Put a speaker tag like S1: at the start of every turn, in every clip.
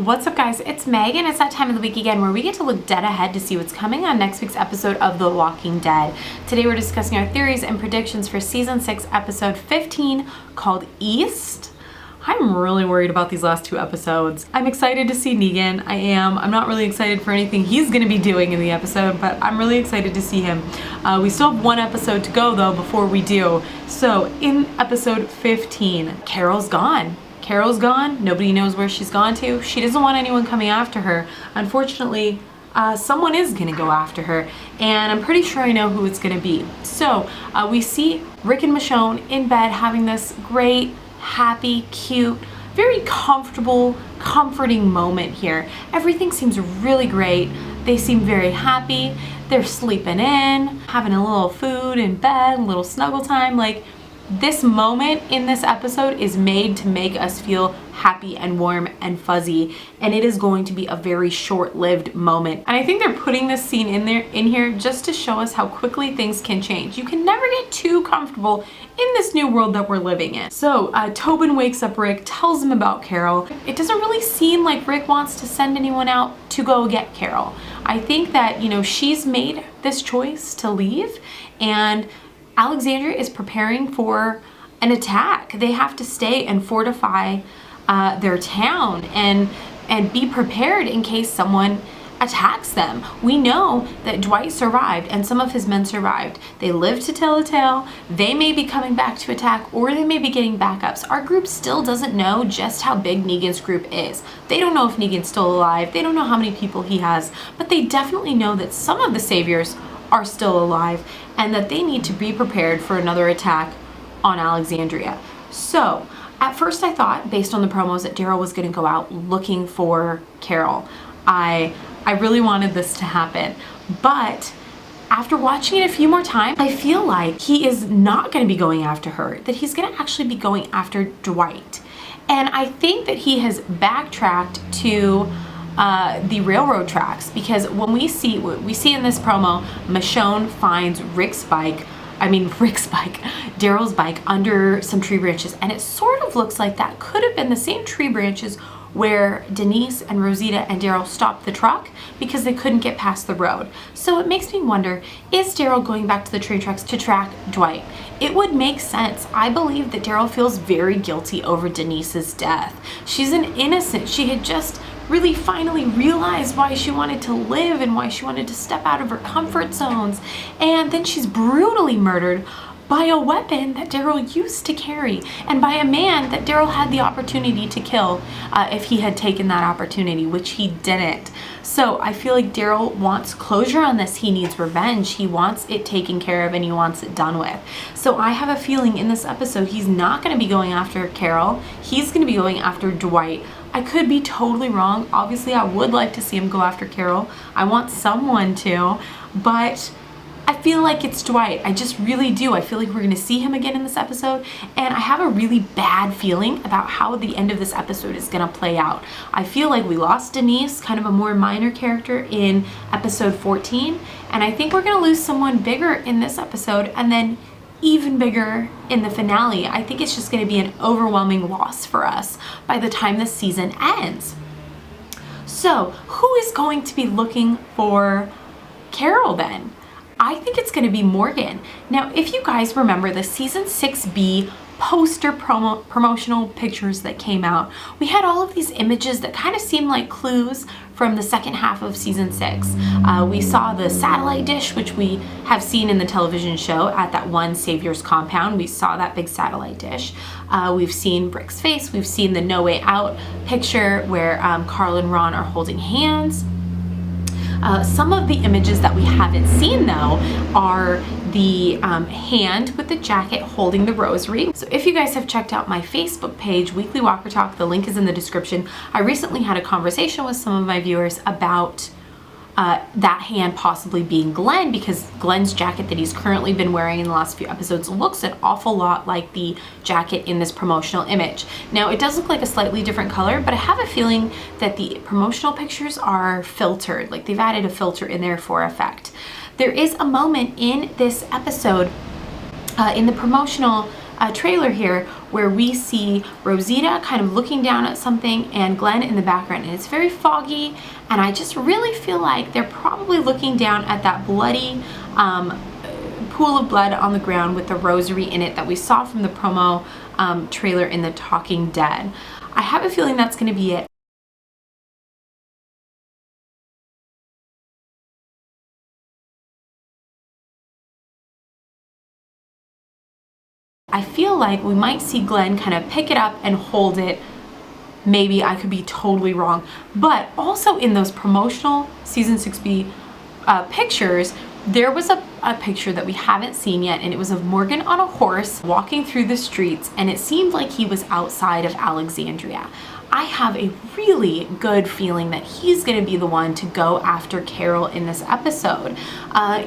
S1: What's up, guys? It's Meg, and it's that time of the week again where we get to look dead ahead to see what's coming on next week's episode of The Walking Dead. Today we're discussing our theories and predictions for Season 6, Episode 15, called East. I'm really worried about these last two episodes. I'm excited to see Negan. I am. I'm not really excited for anything he's going to be doing in the episode, but I'm really excited to see him. We still have one episode to go, though, before we do. So, in Episode 15, Carol's gone. Carol's gone. Nobody knows where she's gone to. She doesn't want anyone coming after her. Unfortunately, someone is going to go after her, and I'm pretty sure I know who it's going to be. So we see Rick and Michonne in bed having this great, happy, cute, very comfortable, comforting moment here. Everything seems really great. They seem very happy. They're sleeping in, having a little food in bed, a little snuggle time. Like, this moment in this episode is made to make us feel happy and warm and fuzzy, and it is going to be a very short-lived moment. And I think they're putting this scene in here just to show us how quickly things can change. You can never get too comfortable in this new world that we're living in. So Tobin wakes up Rick, tells him about Carol. It doesn't really seem like Rick wants to send anyone out to go get Carol. I think that, she's made this choice to leave, and Alexandria is preparing for an attack. They have to stay and fortify their town and be prepared in case someone attacks them. We know that Dwight survived and some of his men survived. They lived to tell the tale. They may be coming back to attack, or they may be getting backups. Our group still doesn't know just how big Negan's group is. They don't know if Negan's still alive. They don't know how many people he has, but they definitely know that some of the saviors are still alive and that they need to be prepared for another attack on Alexandria. So at first I thought, based on the promos, that Daryl was going to go out looking for Carol. I really wanted this to happen, but after watching it a few more times, I feel like he is not going to be going after her, that he's going to actually be going after Dwight. And I think that he has backtracked to the railroad tracks, because when we see in this promo, Michonne finds Daryl's bike under some tree branches, and it sort of looks like that could have been the same tree branches where Denise and Rosita and Daryl stopped the truck because they couldn't get past the road. So it makes me wonder, is Daryl going back to the train tracks to track Dwight? It would make sense. I believe that Daryl feels very guilty over Denise's death. She's an innocent. She had just really finally realized why she wanted to live and why she wanted to step out of her comfort zones. And then she's brutally murdered by a weapon that Daryl used to carry, and by a man that Daryl had the opportunity to kill if he had taken that opportunity, which he didn't. So I feel like Daryl wants closure on this. He needs revenge. He wants it taken care of, and he wants it done with. So I have a feeling in this episode he's not going to be going after Carol. He's going to be going after Dwight. I could be totally wrong. Obviously, I would like to see him go after Carol. I want someone to, but I feel like it's Dwight. I just really do. I feel like we're going to see him again in this episode, and I have a really bad feeling about how the end of this episode is going to play out. I feel like we lost Denise, kind of a more minor character, in episode 14, and I think we're going to lose someone bigger in this episode, and then even bigger in the finale. I think it's just going to be an overwhelming loss for us by the time this season ends. So who is going to be looking for Carol then? I think it's going to be Morgan. Now, if you guys remember the season 6B poster promotional pictures that came out, we had all of these images that kind of seemed like clues from the second half of season 6. We saw the satellite dish, which we have seen in the television show at that one Savior's compound. We saw that big satellite dish. We've seen Rick's face. We've seen the No Way Out picture where Carl and Ron are holding hands. Some of the images that we haven't seen, though, are the hand with the jacket holding the rosary. So if you guys have checked out my Facebook page, Weekly Walker Talk, the link is in the description. I recently had a conversation with some of my viewers about that hand possibly being Glenn, because Glenn's jacket that he's currently been wearing in the last few episodes looks an awful lot like the jacket in this promotional image. Now, it does look like a slightly different color, but I have a feeling that the promotional pictures are filtered, like they've added a filter in there for effect. There is a moment in this episode, in the promotional trailer here where we see Rosita kind of looking down at something and Glenn in the background, and it's very foggy, and I just really feel like they're probably looking down at that bloody pool of blood on the ground with the rosary in it that we saw from the promo trailer in The Talking Dead. I have a feeling that's going to be it. I feel like we might see Glenn kind of pick it up and hold it. Maybe I could be totally wrong. But also in those promotional season 6B pictures, there was a picture that we haven't seen yet, and it was of Morgan on a horse walking through the streets, and it seemed like he was outside of Alexandria. I have a really good feeling that he's going to be the one to go after Carol in this episode.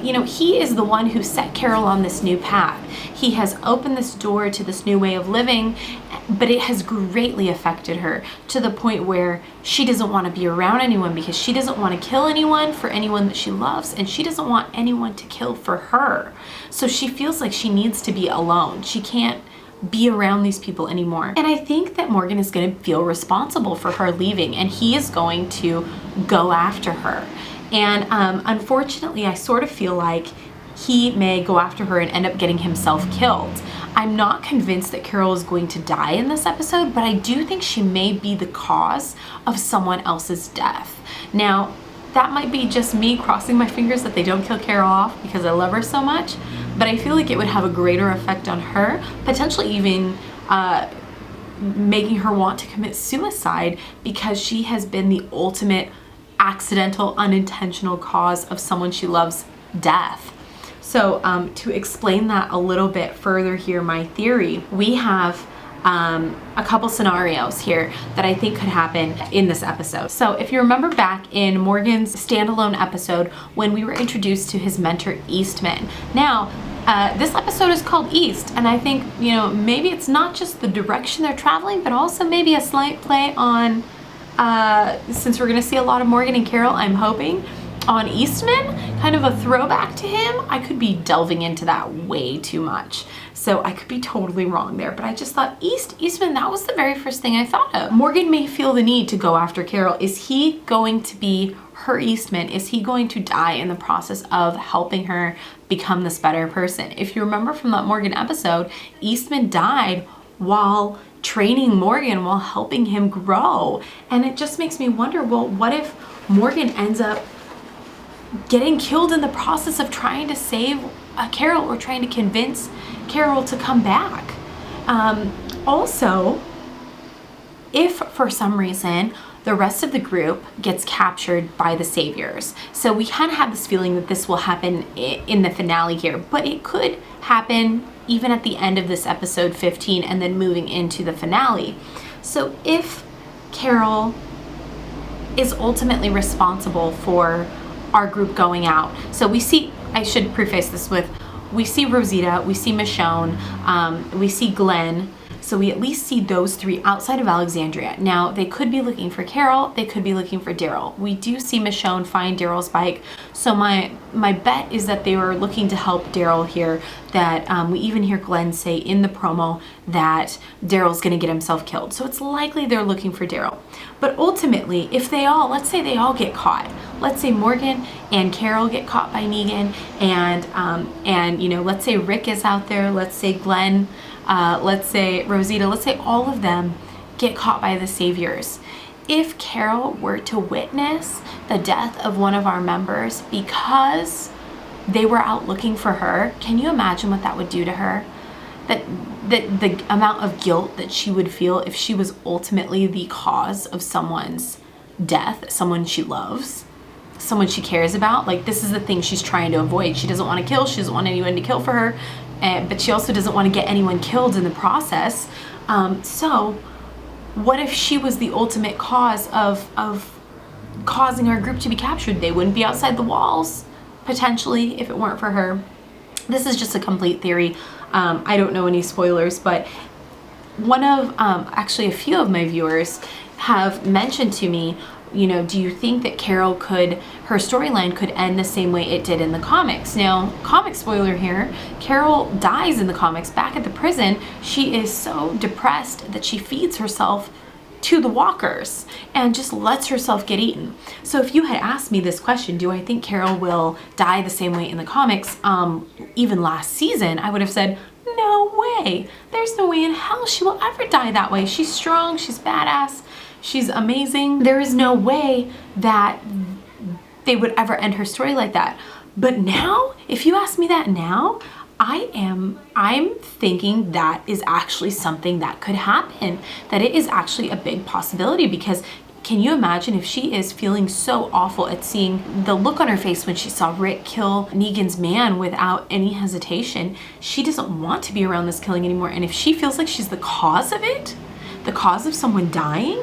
S1: You know, he is the one who set Carol on this new path. He has opened this door to this new way of living, but it has greatly affected her to the point where she doesn't want to be around anyone because she doesn't want to kill anyone for anyone that she loves, and she doesn't want anyone to kill for her. So she feels like she needs to be alone. She can't be around these people anymore. And I think that Morgan is going to feel responsible for her leaving, and he is going to go after her. And unfortunately, I sort of feel like he may go after her and end up getting himself killed. I'm not convinced that Carol is going to die in this episode, but I do think she may be the cause of someone else's death. Now, that might be just me crossing my fingers that they don't kill Carol off because I love her so much, but I feel like it would have a greater effect on her, potentially even making her want to commit suicide because she has been the ultimate accidental, unintentional cause of someone she loves death. So to explain that a little bit further here, my theory, we have a couple scenarios here that I think could happen in this episode. So if you remember back in Morgan's standalone episode when we were introduced to his mentor Eastman. Now, this episode is called East, and I think, you know, maybe it's not just the direction they're traveling, but also maybe a slight play on, since we're gonna see a lot of Morgan and Carol, I'm hoping, on Eastman, kind of a throwback to him. I could be delving into that way too much, so I could be totally wrong there, but I just thought Eastman, that was the very first thing I thought of. Morgan may feel the need to go after Carol. Is he going to be her Eastman? Is he going to die in the process of helping her become this better person? If you remember from that Morgan episode, Eastman died while training Morgan, while helping him grow, and it just makes me wonder, well, what if Morgan ends up getting killed in the process of trying to save Carol or trying to convince Carol to come back? Also, if for some reason the rest of the group gets captured by the saviors, so we kind of have this feeling that this will happen in the finale here, but it could happen even at the end of this episode 15 and then moving into the finale. So if Carol is ultimately responsible for our group going out. So we see, I should preface this with, we see Rosita, we see Michonne, we see Glenn. So we at least see those three outside of Alexandria. Now, they could be looking for Carol, they could be looking for Daryl. We do see Michonne find Daryl's bike. So my bet is that they were looking to help Daryl here, that we even hear Glenn say in the promo that Daryl's gonna get himself killed. So it's likely they're looking for Daryl. But ultimately, if they all, let's say they all get caught. Let's say Morgan and Carol get caught by Negan, and you know, let's say Rick is out there, let's say Glenn, let's say Rosita, let's say all of them get caught by the saviors. If Carol were to witness the death of one of our members because they were out looking for her, can you imagine what that would do to her? That the amount of guilt that she would feel if she was ultimately the cause of someone's death, someone she loves, someone she cares about. Like, this is the thing she's trying to avoid. She doesn't want to kill, she doesn't want anyone to kill for her, but she also doesn't want to get anyone killed in the process. So what if she was the ultimate cause of causing our group to be captured? They wouldn't be outside the walls, potentially, if it weren't for her. This is just a complete theory. I don't know any spoilers, but one of, actually a few of my viewers have mentioned to me you know, do you think that Carol her storyline could end the same way it did in the comics? Now, comic spoiler here, Carol dies in the comics back at the prison. She is so depressed that she feeds herself to the walkers and just lets herself get eaten. So if you had asked me this question, do I think Carol will die the same way in the comics, even last season, I would have said, no way. There's no way in hell she will ever die that way. She's strong, she's badass, she's amazing. There is no way that they would ever end her story like that. But now, if you ask me that now, I'm thinking that is actually something that could happen, that it is actually a big possibility, because can you imagine if she is feeling so awful at seeing the look on her face when she saw Rick kill Negan's man without any hesitation? She doesn't want to be around this killing anymore. And if she feels like she's the cause of it, the cause of someone dying,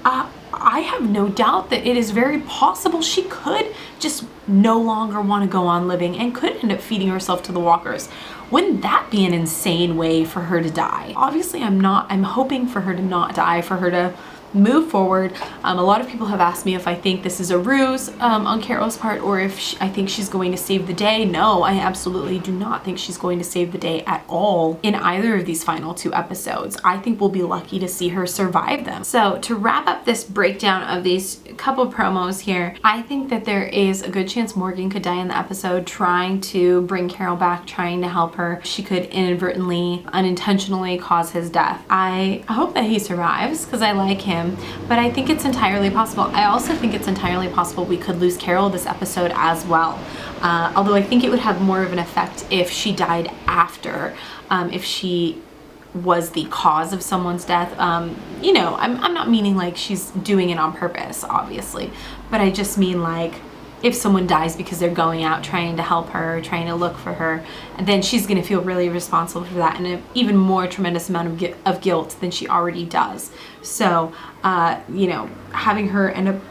S1: I have no doubt that it is very possible she could just no longer want to go on living and could end up feeding herself to the walkers. Wouldn't that be an insane way for her to die? Obviously, I'm hoping for her to not die, for her to move forward. A lot of people have asked me if I think this is a ruse on Carol's part, or if I think she's going to save the day. No, I absolutely do not think she's going to save the day at all in either of these final 2 episodes. I think we'll be lucky to see her survive them. So to wrap up this breakdown of these couple promos here, I think that there is a good chance Morgan could die in the episode trying to bring Carol back, trying to help her. She could inadvertently, unintentionally cause his death. I hope that he survives because I like him. But I think it's entirely possible. I also think it's entirely possible we could lose Carol this episode as well. Although I think it would have more of an effect if she died after, if she was the cause of someone's death. You know, I'm not meaning like she's doing it on purpose, obviously, but I just mean like if someone dies because they're going out trying to help her, trying to look for her, then she's going to feel really responsible for that and an even more tremendous amount of guilt than she already does. So, you know, having her end up,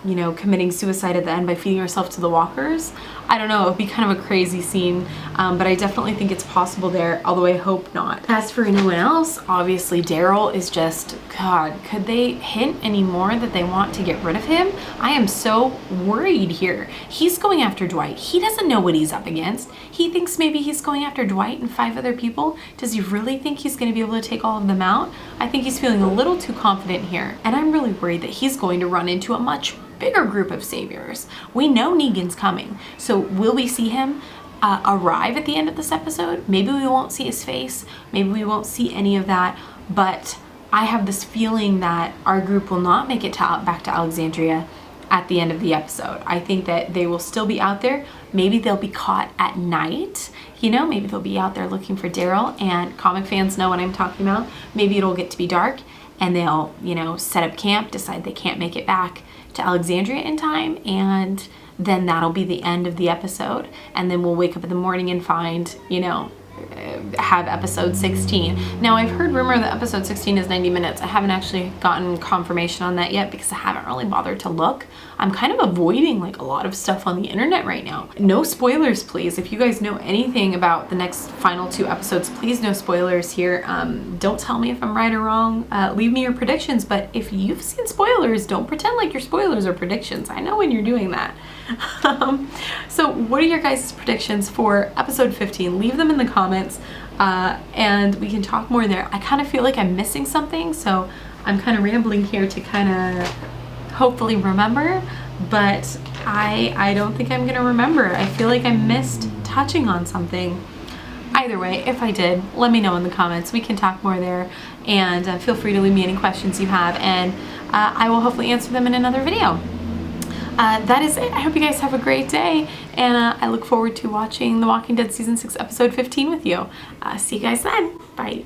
S1: you know, committing suicide at the end by feeding herself to the walkers, I don't know, it would be kind of a crazy scene, but I definitely think it's possible there, although I hope not. As for anyone else, obviously Daryl is just, God, could they hint anymore that they want to get rid of him? I am so worried here. He's going after Dwight. He doesn't know what he's up against. He thinks maybe he's going after Dwight and 5 other people. Does he really think he's going to be able to take all of them out? I think he's feeling a little too confident here, and I'm really worried that he's going to run into a much bigger group of saviors. We know Negan's coming, so will we see him arrive at the end of this episode? Maybe we won't see his face, maybe we won't see any of that, but I have this feeling that our group will not make it back to Alexandria at the end of the episode. I think that they will still be out there. Maybe they'll be caught at night, you know, maybe they'll be out there looking for Daryl, and comic fans know what I'm talking about. Maybe it'll get to be dark and they'll, you know, set up camp, decide they can't make it back to Alexandria in time, and then that'll be the end of the episode, and then we'll wake up in the morning and find, you know, have episode 16. Now, I've heard rumor that episode 16 is 90 minutes. I haven't actually gotten confirmation on that yet because I haven't really bothered to look. I'm kind of avoiding like a lot of stuff on the internet right now. No spoilers, please. If you guys know anything about the next final 2 episodes, please no spoilers here. Don't tell me if I'm right or wrong. Leave me your predictions, but if you've seen spoilers, don't pretend like your spoilers are predictions. I know when you're doing that. So what are your guys' predictions for episode 15? Leave them in the comments and we can talk more there. I kind of feel like I'm missing something, so I'm kind of rambling here to kind of hopefully remember, but I don't think I'm gonna remember. I feel like I missed touching on something. Either way, if I did, let me know in the comments. We can talk more there, and feel free to leave me any questions you have, and I will hopefully answer them in another video. That is it. I hope you guys have a great day, and I look forward to watching The Walking Dead Season 6 Episode 15 with you. See you guys then. Bye.